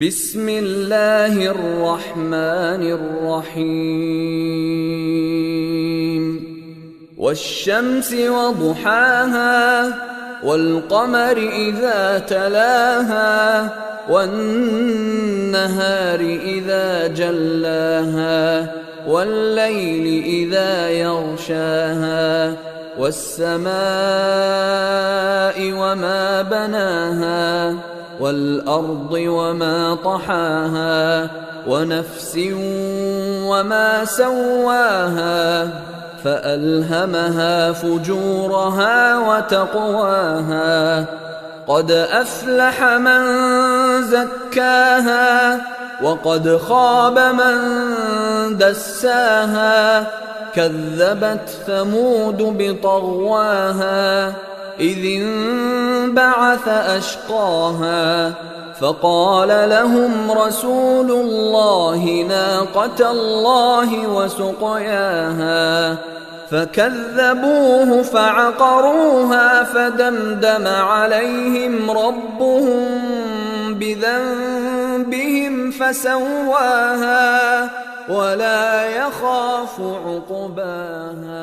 बिस्मिल्लाहिर्रहमानिर्रहीम वश्शम्सि वदुहाहा वल्क़मरि इज़ा तलाहा वन्नहारि इज़ा जल्लाहा वल्लैलि इज़ा यग़शाहा वस्समाइ वमा बनाहा वल्अर्द वमा तहाहा वनफ्सिन वमा सव्वाहा फ़अल्हमहा फुजूरहा वतक़वाहा क़द अफ़्लह मन ज़क्काहा वक़द ख़ाब मन दस्साहा कज़्ज़बत समूद बितग़वाहा इज़ इंबअथ अश्क़ाहा फ़क़ाल लहुम रसूलुल्लाहि नाक़तल्लाहि वसुक़याहा फ़कज़्ज़बूहु फ़अक़रूहा फ़दमदम अलैहिम रब्बुहुम बिज़न्बिहिम फ़सव्वाहा वला यख़ाफ़ु उक़बाहा।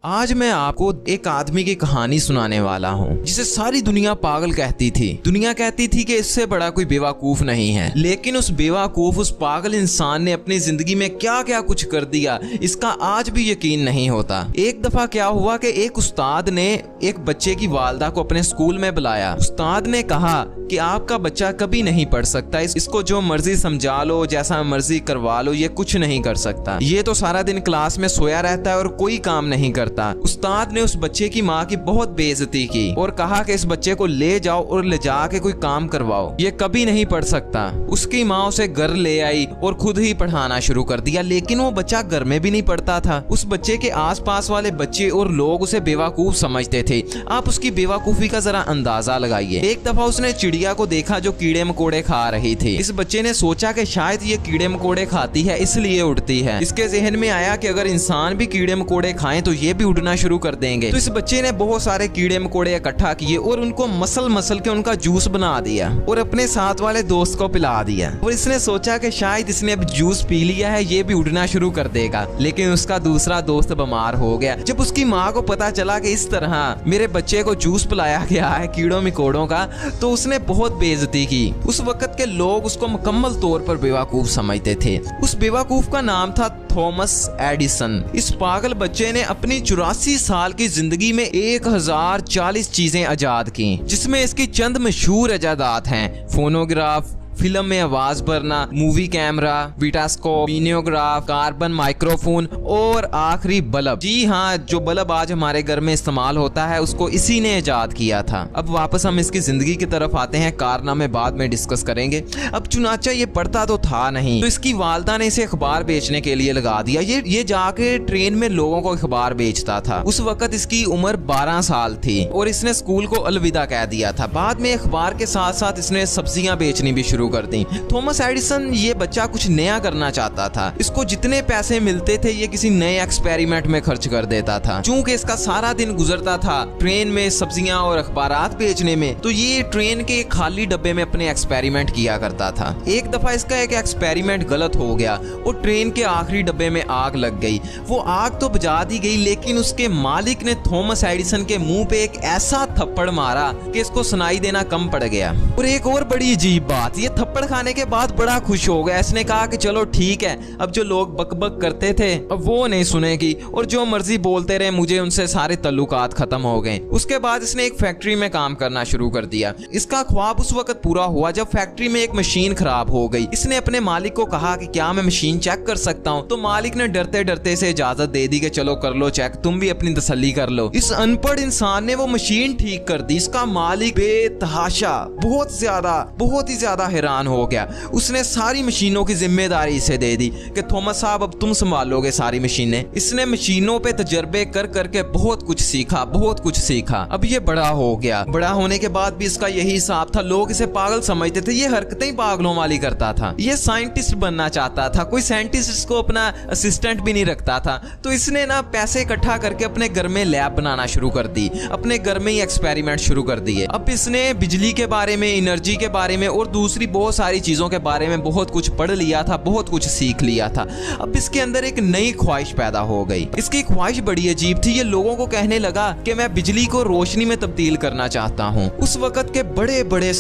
आज मैं आपको एक आदमी की कहानी सुनाने वाला हूँ जिसे सारी दुनिया पागल कहती थी। दुनिया कहती थी कि इससे बड़ा कोई बेवकूफ नहीं है, लेकिन उस बेवकूफ उस पागल इंसान ने अपनी जिंदगी में क्या क्या कुछ कर दिया इसका आज भी यकीन नहीं होता। एक दफा क्या हुआ कि एक उस्ताद ने एक बच्चे की वालदा को अपने स्कूल में बुलाया। उस्ताद ने कहा कि आपका बच्चा कभी नहीं पढ़ सकता, इसको जो मर्जी समझा लो, जैसा मर्जी करवा लो, ये कुछ नहीं कर सकता। ये तो सारा दिन क्लास में सोया रहता है और कोई काम नहीं करता। उस्ताद ने उस बच्चे की माँ की बहुत बेइज्जती की और कहा कि इस बच्चे को ले जाओ और ले जाके कोई काम करवाओ, ये कभी नहीं पढ़ सकता। उसकी माँ उसे घर ले आई और खुद ही पढ़ाना शुरू कर दिया, लेकिन वो बच्चा घर में भी नहीं पढ़ता था। उस बच्चे के आसपास वाले बच्चे और लोग उसे बेवकूफ समझते थे। आप उसकी बेवकूफी का जरा अंदाजा लगाइए। एक दफा उसने चिड़िया को देखा जो कीड़े मकोड़े खा रही थी। इस बच्चे ने सोचा कि शायद ये कीड़े मकोड़े खाती है इसलिए उड़ती है। इसके जहन में आया कि अगर इंसान भी कीड़े मकोड़े खाएं तो ये भी उड़ना शुरू कर देंगे। तो इस बच्चे ने बहुत सारे कीड़े मकोड़े इकट्ठा किए और उनको मसल मसल के उनका जूस बना दिया और अपने साथ वाले दोस्त को पिला दिया। और इसने सोचा कि शायद इसने अब जूस पी लिया है, ये भी उड़ना शुरू कर देगा। लेकिन उसका दूसरा दोस्त बीमार हो गया। जब उसकी माँ को पता चला कि इस तरह मेरे बच्चे को जूस पिलाया गया है कीड़ों मकोड़ों का, तो उसने बहुत बेइज्जती की। उस वक्त के लोग उसको मुकम्मल तौर पर बेवकूफ समझते थे। उस बेवकूफ का नाम था थॉमस एडिसन। इस पागल बच्चे ने अपनी 84 साल की जिंदगी में 1040 चीजें इजाद की, जिसमें इसकी चंद मशहूर इजादात हैं: फोनोग्राफ, फिल्म में आवाज भरना, मूवी कैमरा, वीटास्कोप, वीनियोग्राफ, कार्बन माइक्रोफोन और आखिरी बल्ब। जी हाँ, जो बल्ब आज हमारे घर में इस्तेमाल होता है उसको इसी ने इजाद किया था। अब वापस हम इसकी जिंदगी की तरफ आते हैं, कारनामे बाद में डिस्कस करेंगे। अब चुनाचा ये पढ़ता तो था नहीं, तो इसकी वालदा ने इसे अखबार बेचने के लिए लगा दिया। ये जाके ट्रेन में लोगों को अखबार बेचता था। उस वक्त इसकी उम्र 12 साल थी और इसने स्कूल को अलविदा कह दिया था। बाद में अखबार के साथ साथ इसने सब्जियां बेचनी भी शुरू कर दी। थॉमस एडिसन ये बच्चा कुछ नया करना चाहता था। इसको जितने पैसे मिलते थे ये किसी नए एक्सपेरिमेंट में खर्च कर देता था। चूंकि इसका सारा दिन गुजरता था ट्रेन में सब्जियां और अखबारात बेचने में, तो ये ट्रेन के खाली डब्बे में अपने एक्सपेरिमेंट किया करता था। एक दफा इसका एक एक्सपेरिमेंट गलत हो गया और ट्रेन के आखिरी डब्बे में आग लग गई। वो आग तो बुझा दी गई, लेकिन उसके मालिक ने थॉमस एडिसन के मुंह पे एक ऐसा थप्पड़ मारा कि इसको सुनाई देना कम पड़ गया। और एक और बड़ी अजीब बात, ये थप्पड़ खाने के बाद बड़ा खुश हो गया। इसने कहा कि चलो ठीक है, अब जो लोग बकबक करते थे अब वो नहीं सुनेगी और जो मर्जी बोलते रहे, मुझे उनसे सारे तल्लुकात खत्म हो गए। उसके बाद इसने एक फैक्ट्री में काम करना शुरू कर दिया। इसका ख्वाब उस वक्त पूरा हुआ जब फैक्ट्री में एक मशीन खराब हो गई। इसने अपने मालिक को कहा कि क्या मैं मशीन चेक कर सकता हूँ, तो मालिक ने डरते डरते से इजाजत दे दी कि चलो कर लो चेक, तुम भी अपनी तसल्ली कर लो। इस अनपढ़ इंसान ने वो मशीन ठीक कर दी। इसका मालिक बेतहाशा बहुत ही ज्यादा हैरान हैरान हो गया। उसने सारी मशीनों की जिम्मेदारी इसे दे दी कि थॉमस साहब अब तुम संभालोगे सारी मशीनें। इसने मशीनों पे तजर्बे कर करके बहुत कुछ सीखा, बहुत कुछ सीखा। अब ये बड़ा हो गया। बड़ा होने के बाद भी इसका यही हिसाब था। लोग इसे पागल समझते थे, ये हरकतें ही पागलों वाली करता था। ये साइंटिस्ट बनना चाहता था, कोई साइंटिस्ट इसको अपना असिस्टेंट भी नहीं रखता था। तो इसने ना पैसे इकट्ठा करके अपने घर में लैब बनाना शुरू कर दी, अपने घर में ही एक्सपेरिमेंट शुरू कर दिए। अब इसने बिजली के बारे में, एनर्जी के बारे में और दूसरी बहुत सारी चीजों के बारे में बहुत कुछ पढ़ लिया था, बहुत कुछ सीख लिया था। अब इसके अंदर एक नई ख्वाहिश पैदा हो गई। इसकी ख्वाहिश बड़ी अजीब थी। ये लोगों को कहने लगा कि मैं बिजली को रोशनी में तब्दील करना चाहता हूँ। उस वक्त के बड़े बड़े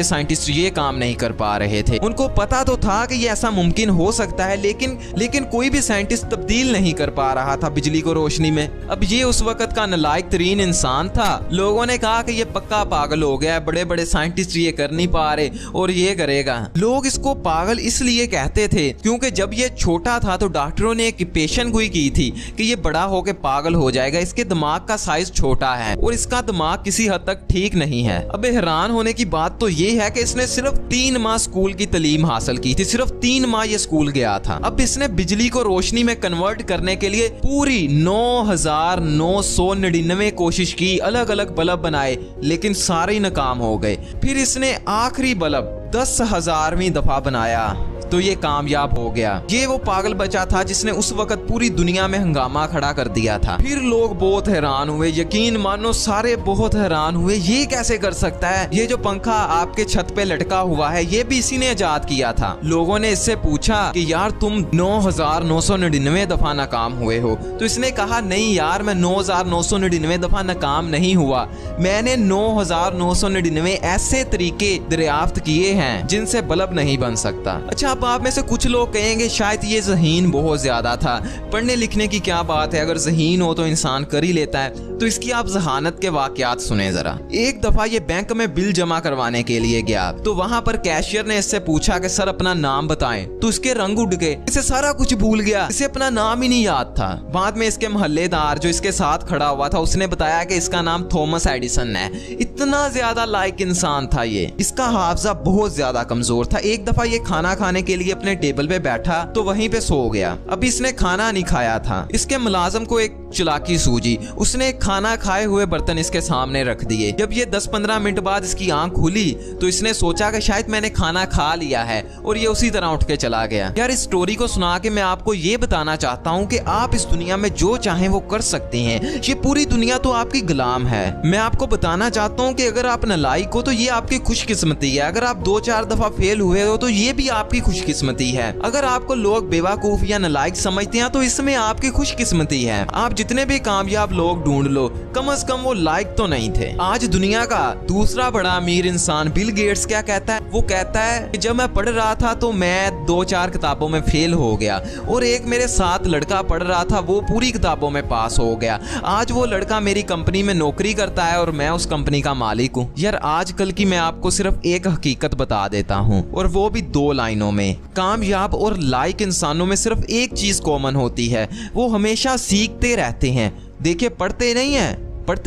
साइंटिस्ट ये काम नहीं कर पा रहे थे। उनको पता तो था कि ये ऐसा मुमकिन हो सकता है, लेकिन कोई भी साइंटिस्ट तब्दील नहीं कर पा रहा था बिजली को रोशनी में। अब ये उस वक्त का नालायक तरीन इंसान था। लोगों ने कहा कि ये पक्का पागल हो गया है, बड़े बड़े साइंटिस्ट ये कर नहीं पा रहे और ये करेगा। लोग इसको पागल इसलिए कहते थे क्योंकि जब ये छोटा था तो डॉक्टरों ने एक पेशन गोई की थी कि ये बड़ा होकर पागल हो जाएगा, इसके दिमाग का साइज छोटा है और इसका दिमाग किसी हद तक ठीक नहीं है। अब हैरान होने की बात तो ये है कि इसने सिर्फ 3 माह स्कूल की तालीम हासिल की थी, सिर्फ 3 माह ये स्कूल गया था। अब इसने बिजली को रोशनी में कन्वर्ट करने के लिए पूरी 9,999 कोशिश की, अलग अलग बल्ब बनाए, लेकिन सारे नाकाम हो गए। फिर इसने आखिरी बल्ब 10,000वीं दफा बनाया तो ये कामयाब हो गया। ये वो पागल बच्चा था जिसने उस वक्त पूरी दुनिया में हंगामा खड़ा कर दिया था। फिर लोग बहुत हैरान हुए, यकीन मानो सारे बहुत हैरान हुए, ये कैसे कर सकता है? ये जो पंखा आपके छत पे लटका हुआ है ये भी इसी ने इजाद किया था। लोगों ने इससे पूछा कि यार तुम 9,999 दफा नाकाम हुए हो, तो इसने कहा नहीं यार मैं 9,999 दफा नाकाम नहीं हुआ, मैंने 9,999 ऐसे तरीके दरियाफ्त किए हैं जिनसे बल्ब नहीं बन सकता। अच्छा, अब आप में से कुछ लोग कहेंगे शायद ये ज़हीन बहुत ज्यादा था, पढ़ने लिखने की क्या बात है, अगर ज़हीन हो तो इंसान कर ही लेता है। तो इसकी आप जहानत के वाकयात सुने जरा। एक दफा ये बैंक में बिल जमा करवाने के लिए गया तो वहां पर कैशियर ने इससे पूछा कि सर अपना नाम बताएं, तो इसके रंग उड़ गए, इसे सारा कुछ भूल गया, इसे अपना नाम ही नहीं याद था। बाद में इसके मोहल्लेदार जो इसके साथ खड़ा हुआ था उसने बताया कि इसका नाम थॉमस एडिसन है। इतना ज्यादा लायक इंसान था ये, इसका हाफजा बहुत ज्यादा कमजोर था। एक दफा ये खाना खाने के लिए अपने टेबल पे बैठा तो वहीं पे सो गया। अभी इसने खाना नहीं खाया था। इसके मुलाजिम को एक चालाकी सूझी, उसने खाना खाए हुए बर्तन इसके सामने रख दिए। जब ये 10-15 मिनट बाद इसकी आंख खुली तो इसने सोचा कि शायद मैंने खाना खा लिया है और ये उसी तरह उठ के चला गया। यार इस स्टोरी को सुना के मैं आपको ये बताना चाहता हूँ कि आप इस दुनिया में जो चाहें वो कर सकते हैं। ये पूरी दुनिया तो आपकी गुलाम है। मैं आपको बताना चाहता हूँ कि अगर आप नालायक हो तो ये आपकी खुशकिस्मती है, अगर आप 2-4 दफा फेल हुए हो तो ये भी आपकी खुशकिस्मती है। अगर आपको लोग बेवकूफ या नालायक समझते हैं तो इसमें आपकी खुशकिस्मती है। आप जितने भी कामयाब लोग ढूंढ लो, कम से कम वो लायक तो नहीं थे। आज दुनिया का दूसरा बड़ा अमीर इंसान बिल गेट्स क्या कहता है? वो कहता है कि जब मैं पढ़ रहा था तो मैं 2-4 किताबों में फेल हो गया और एक मेरे साथ लड़का पढ़ रहा था वो पूरी किताबों में पास हो गया। आज वो लड़का मेरी कंपनी में नौकरी करता है और मैं उस कंपनी का मालिक हूँ। यार आजकल की मैं आपको सिर्फ एक हकीकत बता देता हूँ और वो भी 2 लाइनों में। कामयाब और लायक इंसानों में सिर्फ एक चीज कॉमन होती है, वो हमेशा सीखते रहते हैं। देखिए पढ़ते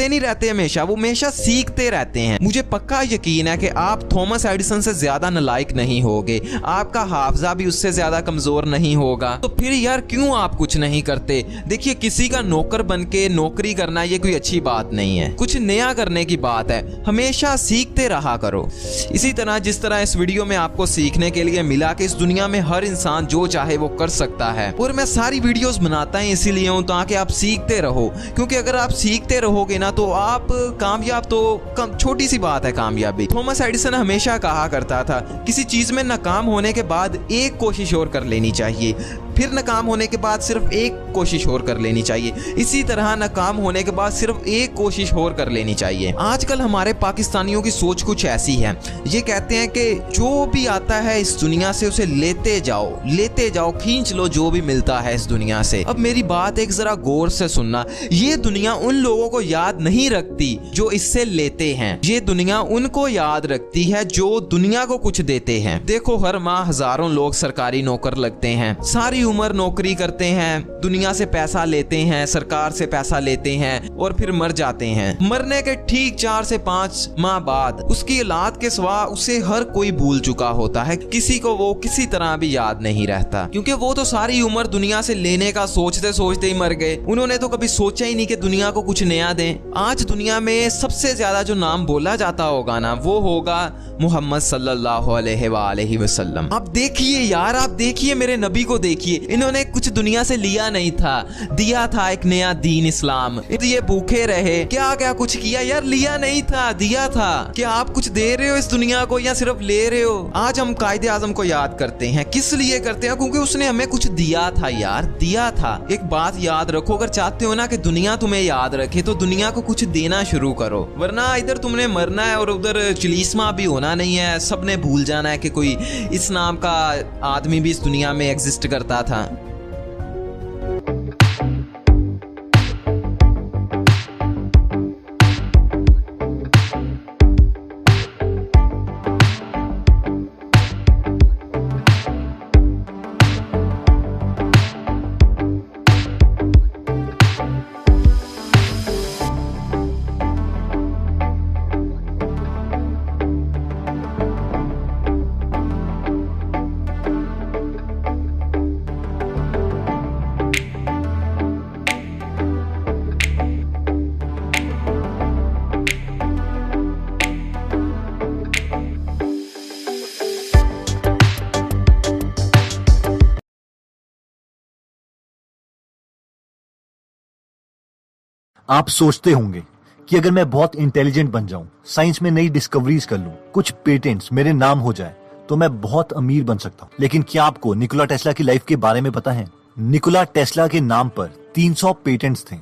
नहीं रहते हमेशा, वो हमेशा सीखते रहते हैं। मुझे पक्का यकीन है कि आप थॉमस एडिसन से ज्यादा नालायक नहीं होगे, आपका हाफजा भी उससे ज्यादा कमजोर नहीं होगा। तो फिर यार क्यों आप कुछ नहीं करते? देखिए किसी का नौकर बन के नौकरी करना ये कोई अच्छी बात नहीं है, कुछ नया करने की बात है। हमेशा सीखते रहा करो। इसी तरह जिस तरह इस वीडियो में आपको सीखने के लिए मिला कि इस दुनिया में हर इंसान जो चाहे वो कर सकता है, और मैं सारी वीडियोस बनाता है इसीलिए हूँ ताकि आप सीखते रहो, क्योंकि अगर आप सीखते रहोगे ना तो आप कामयाब तो छोटी सी बात है कामयाबी। थॉमस एडिसन हमेशा कहा करता था किसी चीज में नाकाम होने के बाद एक कोशिश और कर लेनी चाहिए, फिर नाकाम होने के बाद सिर्फ एक कोशिश और कर लेनी चाहिए। इसी तरह नाकाम होने के बाद सिर्फ एक कोशिश और कर लेनी चाहिए। आजकल हमारे पाकिस्तानियों की सोच कुछ ऐसी है, ये कहते हैं कि जो भी आता है इस दुनिया से उसे लेते लेते जाओ, खींच लो जो भी मिलता है इस दुनिया से। अब मेरी बात एक जरा गौर से सुनना, ये दुनिया उन लोगों को याद नहीं रखती जो इससे लेते हैं, ये दुनिया उनको याद रखती है जो दुनिया को कुछ देते हैं। देखो हर माह हजारों लोग सरकारी नौकर लगते हैं, सारी उम्र नौकरी करते हैं, दुनिया से पैसा लेते हैं, सरकार से पैसा लेते हैं और फिर मर जाते हैं। मरने के ठीक 4 से 5 माह बाद उसकी औलाद के सिवा उसे हर कोई भूल चुका होता है, किसी को वो किसी तरह भी याद नहीं रहता, क्योंकि वो तो सारी उम्र दुनिया से लेने का सोचते सोचते ही मर गए। उन्होंने तो कभी सोचा ही नहीं कि दुनिया को कुछ नया दें। आज दुनिया में सबसे ज्यादा जो नाम बोला जाता होगा ना, वो होगा मोहम्मद सल्लल्लाहु अलैहि वसल्लम। अब देखिए यार, आप देखिए मेरे नबी को देखिए, इन्होंने कुछ दुनिया से लिया नहीं था, दिया था एक नया दीन इस्लाम। ये भूखे रहे, क्या क्या कुछ किया यार, लिया नहीं था, दिया था। क्या आप कुछ दे रहे हो इस दुनिया को या सिर्फ ले रहे हो? आज हम कायदे आजम को याद करते हैं, किस लिए करते हैं? क्योंकि उसने हमें कुछ दिया था यार, दिया था। एक बात याद रखो, अगर चाहते हो ना कि दुनिया तुम्हें याद रखे तो दुनिया को कुछ देना शुरू करो, वरना इधर तुमने मरना है और उधर चिलीसमा भी होना नहीं है। सबने भूल जाना है कि कोई इस नाम का आदमी भी इस दुनिया में एग्जिस्ट करता था। आप सोचते होंगे कि अगर मैं बहुत इंटेलिजेंट बन जाऊं, साइंस में नई डिस्कवरीज कर लूं, कुछ पेटेंट्स मेरे नाम हो जाए तो मैं बहुत अमीर बन सकता हूं। लेकिन क्या आपको निकोला टेस्ला की लाइफ के बारे में पता है? निकोला टेस्ला के नाम पर 300 पेटेंट्स थे।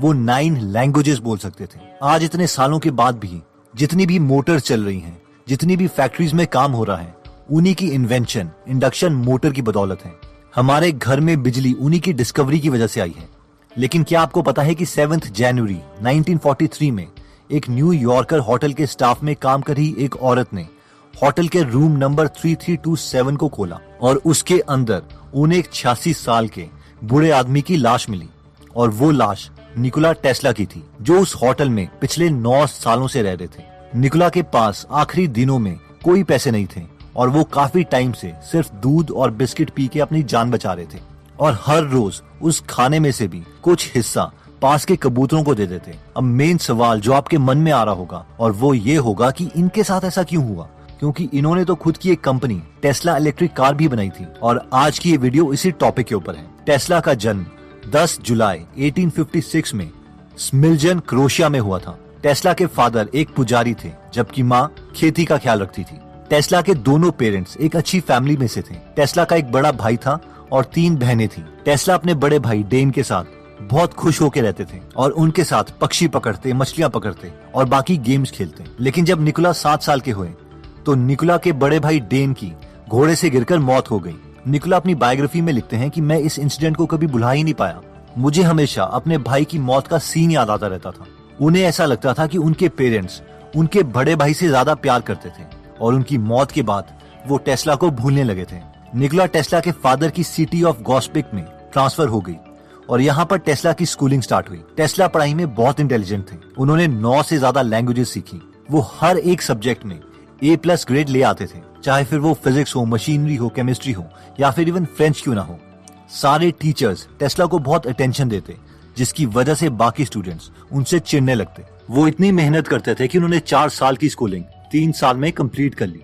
वो 9 लैंग्वेजेस बोल सकते थे। आज इतने सालों के बाद भी जितनी भी मोटर चल रही हैं, जितनी भी फैक्ट्रीज में काम हो रहा है, उन्हीं की इन्वेंशन इंडक्शन मोटर की बदौलत है। हमारे घर में बिजली उन्हीं की डिस्कवरी की वजह से आई है। लेकिन क्या आपको पता है कि 7 जनवरी 1943 में एक न्यू यॉर्कर होटल के स्टाफ में काम कर रही एक औरत ने होटल के रूम नंबर 3327 को खोला और उसके अंदर उन्हें एक 86 साल के बूढ़े आदमी की लाश मिली। और वो लाश निकोला टेस्ला की थी, जो उस होटल में पिछले 9 सालों से रह रहे थे। निकोला के पास आखिरी दिनों में कोई पैसे नहीं थे और वो काफी टाइम से सिर्फ दूध और बिस्किट पी के अपनी जान बचा रहे थे। और हर रोज उस खाने में से भी कुछ हिस्सा पास के कबूतरों को दे देते। अब मेन सवाल जो आपके मन में आ रहा होगा और वो ये होगा कि इनके साथ ऐसा क्यों हुआ, क्योंकि इन्होंने तो खुद की एक कंपनी टेस्ला इलेक्ट्रिक कार भी बनाई थी। और आज की ये वीडियो इसी टॉपिक के ऊपर है। टेस्ला का जन्म 10 जुलाई 1856 में स्मिल्जन, क्रोशिया में हुआ था। टेस्ला के फादर एक पुजारी थे, जबकि माँ खेती का ख्याल रखती थी। टेस्ला के दोनों पेरेंट्स एक अच्छी फैमिली में से थे। टेस्ला का एक बड़ा भाई था और 3 बहनें थी। टेस्ला अपने बड़े भाई डेन के साथ बहुत खुश होकर रहते थे और उनके साथ पक्षी पकड़ते, मछलियां पकड़ते और बाकी गेम्स खेलते। लेकिन जब निकोला 7 साल के हुए तो निकोला के बड़े भाई डेन की घोड़े से गिरकर मौत हो गई। निकोला अपनी बायोग्राफी में लिखते हैं कि मैं इस इंसिडेंट को कभी भुला ही नहीं पाया। मुझे हमेशा अपने भाई की मौत का सीन याद आता रहता था। उन्हें ऐसा लगता था कि उनके पेरेंट्स उनके बड़े भाई से ज्यादा प्यार करते थे और उनकी मौत के बाद वो टेस्ला को भूलने लगे थे। निकोला टेस्ला के फादर की सिटी ऑफ गॉस्पिक में ट्रांसफर हो गई और यहाँ पर टेस्ला की स्कूलिंग स्टार्ट हुई। टेस्ला पढ़ाई में बहुत इंटेलिजेंट थे। उन्होंने 9 से ज्यादा लैंग्वेजेस सीखी। वो हर एक सब्जेक्ट में A+ ग्रेड ले आते थे, चाहे फिर वो फिजिक्स हो, मशीनरी हो, केमिस्ट्री हो या फिर इवन फ्रेंच क्यों ना हो। सारे टीचर्स टेस्ला को बहुत अटेंशन देते, जिसकी वजह से बाकी स्टूडेंट्स उनसे चिढ़ने लगते। वो इतनी मेहनत करते थे कि उन्होंने 4 साल की स्कूलिंग 3 साल में कंप्लीट कर ली।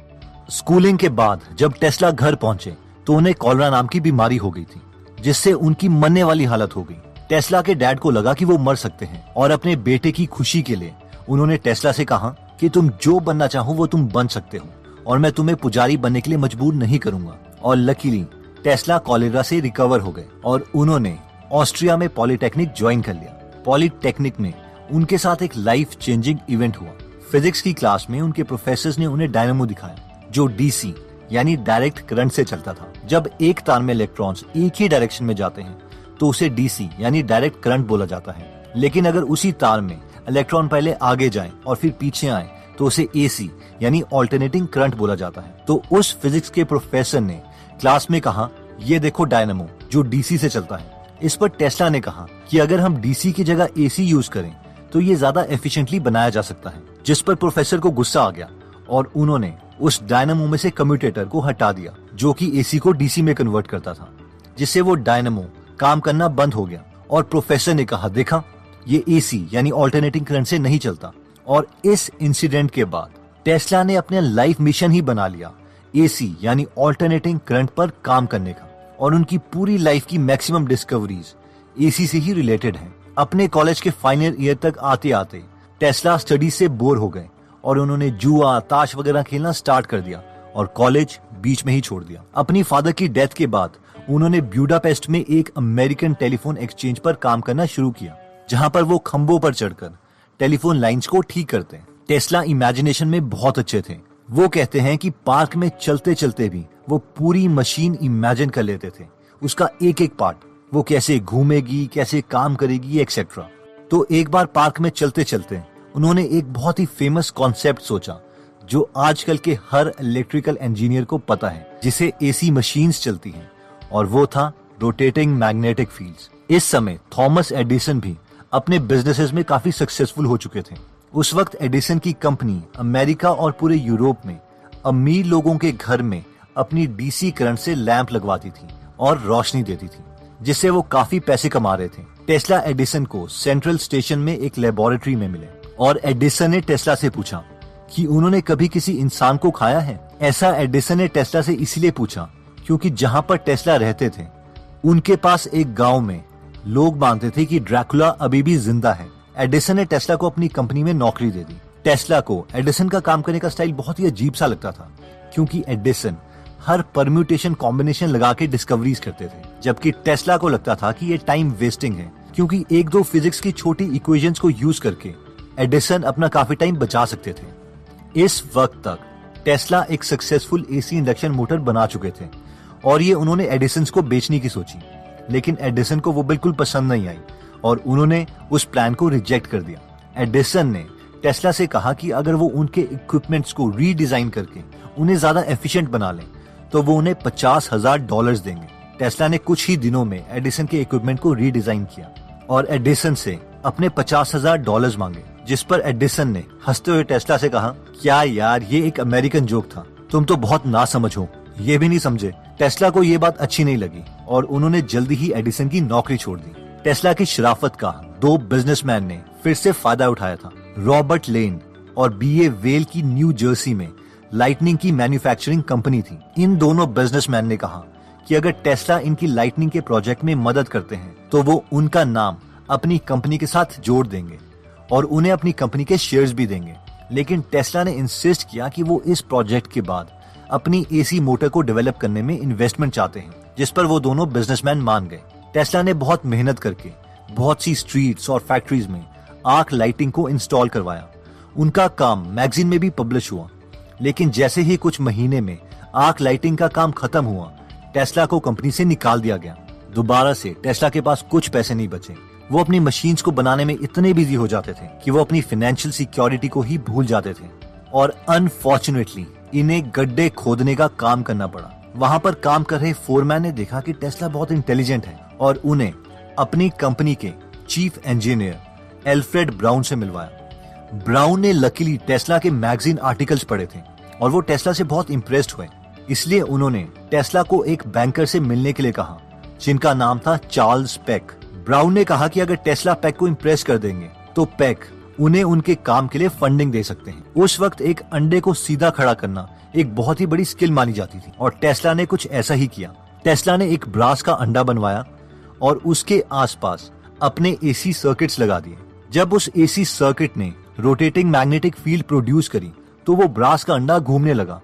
स्कूलिंग के बाद जब टेस्ला घर पहुंचे तो उन्हें कॉलरा नाम की बीमारी हो गई थी, जिससे उनकी मरने वाली हालत हो गई। टेस्ला के डैड को लगा कि वो मर सकते हैं और अपने बेटे की खुशी के लिए उन्होंने टेस्ला से कहा कि तुम जो बनना चाहो वो तुम बन सकते हो और मैं तुम्हें पुजारी बनने के लिए मजबूर नहीं करूंगा। और लकीली टेस्ला कॉलेरा से रिकवर हो गए और उन्होंने ऑस्ट्रिया में पॉलिटेक्निक ज्वाइन कर लिया। पॉलिटेक्निक में उनके साथ एक लाइफ चेंजिंग इवेंट हुआ। फिजिक्स की क्लास में उनके प्रोफेसर्स ने उन्हें डायनामो दिखाया, जो DC यानी डायरेक्ट करंट से चलता था, जब एक तार में इलेक्ट्रॉन्स एक ही डायरेक्शन में जाते हैं तो उसे डीसी यानी डायरेक्ट करंट बोला जाता है। लेकिन अगर उसी तार में इलेक्ट्रॉन पहले आगे जाएं और फिर पीछे आएं तो उसे एसी यानी ऑल्टरनेटिंग करंट बोला जाता है। तो उस फिजिक्स के प्रोफेसर ने क्लास में कहा, ये देखो डायनामो जो डीसी से चलता है। इस पर टेस्ला ने कहा कि अगर हम डीसी की जगह एसी यूज करें तो ये ज्यादा एफिशिएंटली बनाया जा सकता है, जिस पर प्रोफेसर को गुस्सा आ गया और उन्होंने उस डायनामो में से कम्यूटेटर को हटा दिया जो कि एसी को डीसी में कन्वर्ट करता था, जिससे वो डायनामो काम करना बंद हो गया। और प्रोफेसर ने कहा, देखा ये एसी यानी ऑल्टरनेटिंग करंट से नहीं चलता। और इस इंसिडेंट के बाद टेस्ला ने अपने लाइफ मिशन ही बना लिया एसी यानी ऑल्टरनेटिंग करंट पर काम करने का, और उनकी पूरी लाइफ की मैक्सिमम डिस्कवरीज एसी से ही रिलेटेड हैं। अपने कॉलेज के फाइनल ईयर तक आते आते टेस्ला स्टडी से बोर हो गए और उन्होंने जुआ ताश वगैरह खेलना स्टार्ट कर दिया और कॉलेज बीच में ही छोड़ दिया। अपनी फादर की डेथ के बाद उन्होंने ब्यूडापेस्ट में एक अमेरिकन टेलीफोन एक्सचेंज पर काम करना शुरू किया, जहां पर वो खंभों पर चढ़कर टेलीफोन लाइंस को ठीक करते हैं। टेस्ला इमेजिनेशन में बहुत अच्छे थे। वो कहते हैं कि पार्क में चलते चलते भी वो पूरी मशीन इमेजिन कर लेते थे, उसका एक एक पार्ट, वो कैसे घूमेगी, कैसे काम करेगी, एक्सेट्रा। तो एक बार पार्क में चलते चलते उन्होंने एक बहुत ही फेमस कॉन्सेप्ट सोचा जो आजकल के हर इलेक्ट्रिकल इंजीनियर को पता है, जिसे एसी मशीन्स चलती हैं, और वो था रोटेटिंग मैग्नेटिक फील्ड्स। इस समय थॉमस एडिसन भी अपने बिजनेसेस में काफी सक्सेसफुल हो चुके थे। उस वक्त एडिसन की कंपनी अमेरिका और पूरे यूरोप में अमीर लोगों के घर में अपनी डीसी करंट से लैंप लगवाती थी और रोशनी देती थी, जिससे वो काफी पैसे कमा रहे थे। टेस्ला एडिसन को सेंट्रल स्टेशन में एक लेबोरेटरी में मिले और एडिसन ने टेस्ला से पूछा कि उन्होंने कभी किसी इंसान को खाया है। ऐसा एडिसन ने टेस्ला से इसलिए पूछा क्योंकि जहां पर टेस्ला रहते थे उनके पास एक गांव में लोग मानते थे कि ड्रैकुला अभी भी जिंदा है। एडिसन ने टेस्ला को अपनी कंपनी में नौकरी दे दी। टेस्ला को एडिसन का काम करने का स्टाइल बहुत ही अजीब सा लगता था, क्योंकि एडिसन हर परम्यूटेशन कॉम्बिनेशन लगा के डिस्कवरीज करते थे, जबकि टेस्ला को लगता था कि ये टाइम वेस्टिंग है, क्योंकि एक दो फिजिक्स की छोटी इक्वेशंस को यूज करके एडिसन अपना काफी टाइम बचा सकते थे। इस वक्त तक टेस्ला एक सक्सेसफुल एसी इंडक्शन मोटर बना चुके थे और ये उन्होंने एडिसन को बेचने की सोची, लेकिन एडिसन को वो बिल्कुल पसंद नहीं आई और उन्होंने उस प्लान को रिजेक्ट कर दिया। एडिसन ने टेस्ला से कहा कि अगर वो उनके इक्विपमेंट्स को रीडिजाइन करके उन्हें ज्यादा एफिशिएंट बना लें तो वो उन्हें $50,000 देंगे। टेस्ला ने कुछ ही दिनों में एडिसन के इक्विपमेंट को रीडिजाइन किया और एडिसन से अपने $50,000 मांगे, जिस पर एडिसन ने हंसते हुए टेस्ला से कहा, क्या यार, ये एक अमेरिकन जोक था, तुम तो बहुत नासमझ हो। ये भी नहीं समझे। टेस्ला को ये बात अच्छी नहीं लगी और उन्होंने जल्दी ही एडिसन की नौकरी छोड़ दी। टेस्ला की शराफत का दो बिजनेसमैन ने फिर से फायदा उठाया था। रॉबर्ट लेन और बीए वेल की न्यू जर्सी में लाइटनिंग की मैन्युफैक्चरिंग कंपनी थी। इन दोनों बिजनेसमैन ने कहा कि अगर टेस्ला इनकी लाइटनिंग के प्रोजेक्ट में मदद करते हैं तो वो उनका नाम अपनी कंपनी के साथ जोड़ देंगे और उन्हें अपनी कंपनी के शेयर्स भी देंगे। लेकिन टेस्ला ने इंसिस्ट किया कि वो इस प्रोजेक्ट के बाद अपनी एसी मोटर को डेवलप करने में इन्वेस्टमेंट चाहते हैं, जिस पर वो दोनों बिजनेसमैन मान गए। टेस्ला ने बहुत मेहनत करके बहुत सी स्ट्रीट्स और फैक्ट्रीज में आर्क लाइटिंग को इंस्टॉल करवाया। उनका काम मैगजीन में भी पब्लिश हुआ, लेकिन जैसे ही कुछ महीने में आर्क लाइटिंग का काम खत्म हुआ, टेस्ला को कंपनी से निकाल दिया गया। दोबारा से टेस्ला के पास कुछ पैसे नहीं बचे। वो अपनी मशीन्स को बनाने में इतने बिजी हो जाते थे कि वो अपनी फाइनेंशियल सिक्योरिटी को ही भूल जाते थे और अनफॉर्चुनेटली इन्हें गड्ढे खोदने का काम करना पड़ा। वहां पर काम कर रहे फोरमैन ने देखा कि टेस्ला बहुत इंटेलिजेंट है और उन्हें अपनी कंपनी के चीफ इंजीनियर एल्फ्रेड ब्राउन से मिलवाया। ब्राउन ने लकीली टेस्ला के मैगजीन आर्टिकल्स पढ़े थे और वो टेस्ला से बहुत इम्प्रेस्ड हुए, इसलिए उन्होंने टेस्ला को एक बैंकर से मिलने के लिए कहा, जिनका नाम था चार्ल्स पेक। ब्राउन ने कहा कि अगर टेस्ला पेक को इम्प्रेस कर देंगे तो पेक उन्हें उनके काम के लिए फंडिंग दे सकते हैं। उस वक्त एक अंडे को सीधा खड़ा करना एक बहुत ही बड़ी स्किल मानी जाती थी और टेस्ला ने कुछ ऐसा ही किया। टेस्ला ने एक ब्रास का अंडा बनवाया और उसके आसपास अपने एसी सर्किट्स लगा दिए। जब उस एसी सर्किट ने रोटेटिंग मैग्नेटिक फील्ड प्रोड्यूस करी तो वो ब्रास का अंडा घूमने लगा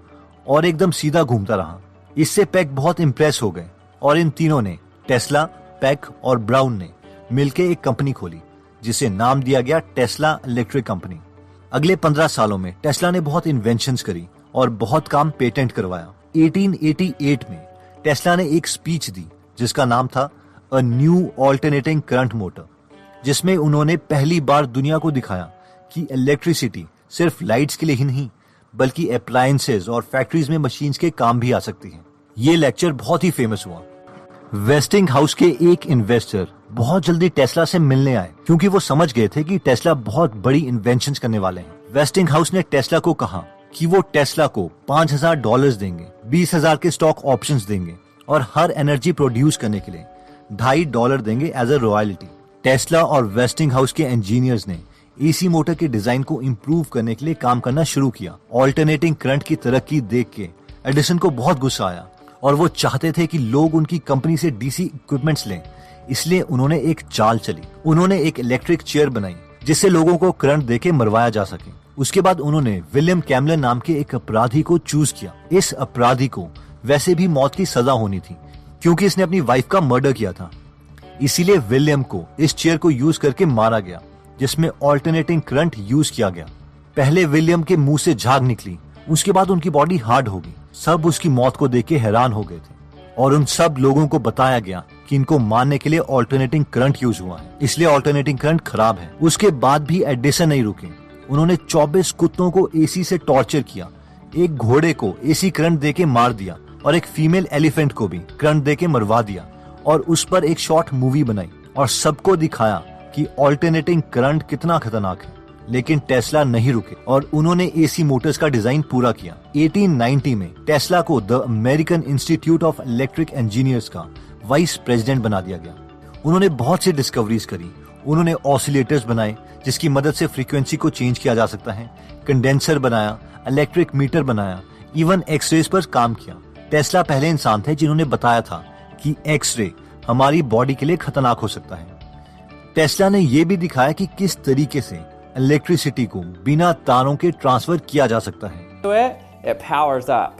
और एकदम सीधा घूमता रहा। इससे पेक बहुत इम्प्रेस हो गए और इन तीनों ने, टेस्ला, पेक और ब्राउन ने मिलकर एक कंपनी खोली जिसे नाम दिया गया टेस्ला इलेक्ट्रिक कंपनी। अगले 15 सालों में टेस्ला ने बहुत इन्वेंशंस करी और बहुत काम पेटेंट करवाया। 1888 में टेस्ला ने एक स्पीच दी जिसका नाम था a new alternating current motor, जिसमें उन्होंने पहली बार दुनिया को दिखाया कि इलेक्ट्रिसिटी सिर्फ लाइट्स के लिए ही नहीं बल्कि अप्लायंसेज और फैक्ट्रीज में मशीन्स के काम भी आ सकती है। ये लेक्चर बहुत ही फेमस हुआ। वेस्टिंग हाउस के एक इन्वेस्टर बहुत जल्दी टेस्ला से मिलने आए क्योंकि वो समझ गए थे कि टेस्ला बहुत बड़ी इन्वेंशंस करने वाले हैं। वेस्टिंग हाउस ने टेस्ला को कहा कि वो टेस्ला को $5,000 देंगे, 20,000 के स्टॉक ऑप्शंस देंगे और हर एनर्जी प्रोड्यूस करने के लिए $2.5 देंगे एज अ रॉयल्टी। टेस्ला और वेस्टिंग हाउस के इंजीनियर्स ने एसी मोटर के डिजाइन को इम्प्रूव करने के लिए काम करना शुरू किया। ऑल्टरनेटिंग करंट की तरक्की देख के एडिसन को बहुत गुस्सा आया और वो चाहते थे कि लोग उनकी कंपनी से डीसी इक्विपमेंट्स लें, इसलिए उन्होंने एक चाल चली। उन्होंने एक इलेक्ट्रिक चेयर बनाई जिससे लोगों को करंट देके मरवाया जा सके। उसके बाद उन्होंने विलियम कैमलन नाम के एक अपराधी को चूज किया। इस अपराधी को वैसे भी मौत की सजा होनी थी क्योंकि इसने अपनी वाइफ का मर्डर किया था, इसीलिए विलियम को इस चेयर को यूज करके मारा गया जिसमें ऑल्टरनेटिंग करंट यूज किया गया। पहले विलियम के मुंह से झाग निकली, उसके बाद उनकी बॉडी हार्ड हो गई। सब उसकी मौत को देख के हैरान हो गए थे और उन सब लोगों को बताया गया कि इनको मारने के लिए ऑल्टरनेटिंग करंट यूज हुआ है, इसलिए ऑल्टरनेटिंग करंट खराब है। उसके बाद भी एडिसन नहीं रुके। उन्होंने 24 कुत्तों को एसी से टॉर्चर किया, एक घोड़े को एसी करंट देके मार दिया और एक फीमेल एलिफेंट को भी करंट देके मरवा दिया और उस पर एक शॉर्ट मूवी बनाई और सबको दिखाया कि ऑल्टरनेटिंग करंट कितना खतरनाक है। लेकिन टेस्ला नहीं रुके और उन्होंने एसी मोटर्स का डिजाइन पूरा किया। 1890 में टेस्ला को the American institute of electric engineers का वाइस प्रेसिडेंट बना दिया गया। उन्होंने बहुत सी डिस्कवरीज करी। उन्होंने ऑसिलेटर्स बनाए जिसकी मदद से फ्रीक्वेंसी को चेंज किया जा सकता है, कंडेंसर बनाया, इलेक्ट्रिक मीटर बनाया, इवन एक्सरेज पर काम किया। टेस्ला पहले इंसान थे जिन्होंने बताया था कि एक्सरे हमारी बॉडी के लिए खतरनाक हो सकता है। टेस्ला ने यह भी दिखाया कि किस तरीके से इलेक्ट्रिसिटी को बिना तारों के ट्रांसफर किया जा सकता है। It powers up.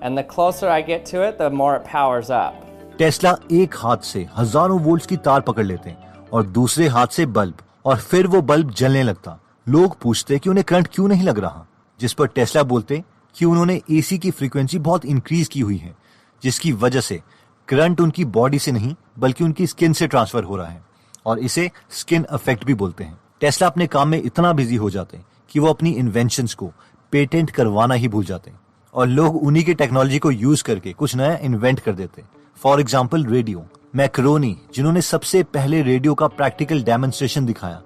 And the closer I get to it, the more it powers up. Tesla एक हाथ से हजारों वोल्ट्स की तार पकड़ लेते और दूसरे हाथ से बल्ब, और फिर वो बल्ब जलने लगता। लोग पूछते कि उन्हें करंट क्यों नहीं लग रहा, जिस पर टेस्ला बोलते कि उन्होंने एसी की फ्रीक्वेंसी बहुत इंक्रीज की हुई है, जिसकी वजह से करंट उनकी बॉडी से नहीं बल्कि उनकी स्किन से ट्रांसफर हो रहा है और इसे स्किन इफेक्ट भी बोलते हैं। टेस्ला अपने काम में इतना बिजी हो जाते कि वो अपनी इन्वेंशंस को पेटेंट करवाना ही भूल जाते और लोग उन्हीं के टेक्नोलॉजी को यूज करके कुछ नया इन्वेंट कर देते। For example radio. मैकरोनी, जिन्होंने सबसे पहले रेडियो का प्रैक्टिकल डेमोन्स्ट्रेशन दिखाया,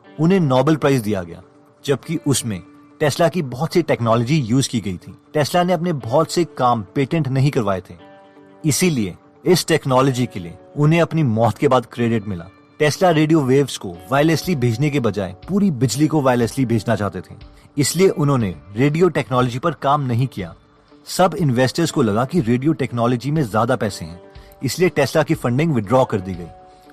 उन्हें नोबेल प्राइज दिया गया, जबकि उसमें टेस्ला की बहुत सी टेक्नोलॉजी यूज की गई थी। टेस्ला ने अपने बहुत से काम पेटेंट नहीं करवाए थे, इसीलिए इस टेक्नोलॉजी के लिए उन्हें अपनी मौत के बाद क्रेडिट मिला। टेस्ला रेडियो वेव्स को वायरलेसली भेजने के बजाय पूरी बिजली को वायरलेसली भेजना चाहते थे, इसलिए उन्होंने रेडियो टेक्नोलॉजी पर काम नहीं किया। सब इन्वेस्टर्स को लगा कि रेडियो टेक्नोलॉजी में ज्यादा पैसे हैं, इसलिए टेस्ला की फंडिंग विड्रॉ कर दी गई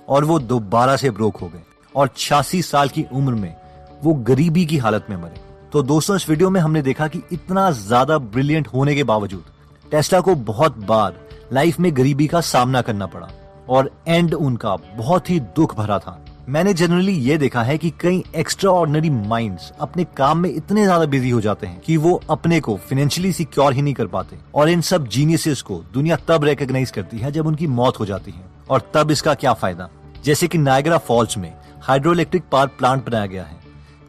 और वो दोबारा से ब्रोक हो गए और 86 साल की उम्र में वो गरीबी की हालत में मरे। तो दोस्तों, इस वीडियो में हमने देखा कि इतना ज्यादा ब्रिलियंट होने के बावजूद टेस्ला को बहुत बार लाइफ में गरीबी का सामना करना पड़ा और एंड उनका बहुत ही दुख भरा था। मैंने जनरली ये देखा है कि कई एक्स्ट्रा ऑर्डिनरी माइंड्स अपने काम में इतने ज्यादा बिजी हो जाते हैं कि वो अपने को फाइनेंशियली सिक्योर ही नहीं कर पाते, और इन सब जीनियसेस को दुनिया तब रिकॉग्नाइज करती है जब उनकी मौत हो जाती है। और तब इसका क्या फायदा। जैसे कि नायग्रा फॉल्स में हाइड्रो इलेक्ट्रिक पावर प्लांट बनाया गया है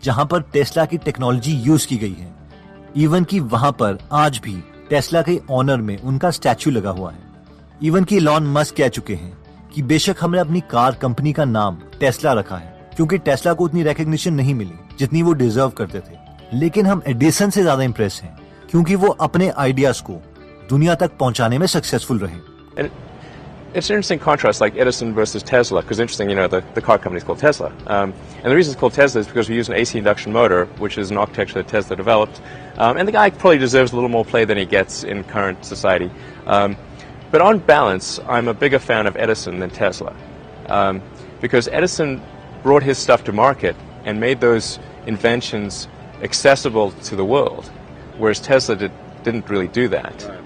जहाँ पर टेस्ला की टेक्नोलॉजी यूज की गई है। इवन की वहाँ पर आज भी टेस्ला के ऑनर में उनका स्टैचू लगा हुआ है। इवन की इलॉन मस्क कह चुके हैं कि बेशक हमने अपनी कार कंपनी का नाम टेस्ला रखा है क्योंकि टेस्ला को उतनी रिकॉग्निशन नहीं मिली जितनी वो डिजर्व करते थे, लेकिन हम एडिसन से ज्यादा इम्प्रेस हैं क्योंकि वो अपने आइडियाज को दुनिया तक पहुंचाने में सक्सेसफुल रहे। It's an interesting contrast, like Edison versus Tesla, because interesting, the car company is called Tesla. And the reason it's called Tesla is because we use an AC induction motor, which is an architecture that Tesla developed. And the guy probably deserves a little more play than he gets in current society. But on balance, I'm a bigger fan of Edison than Tesla. Because Edison brought his stuff to market and made those inventions accessible to the world, whereas Tesla didn't really do that. Right.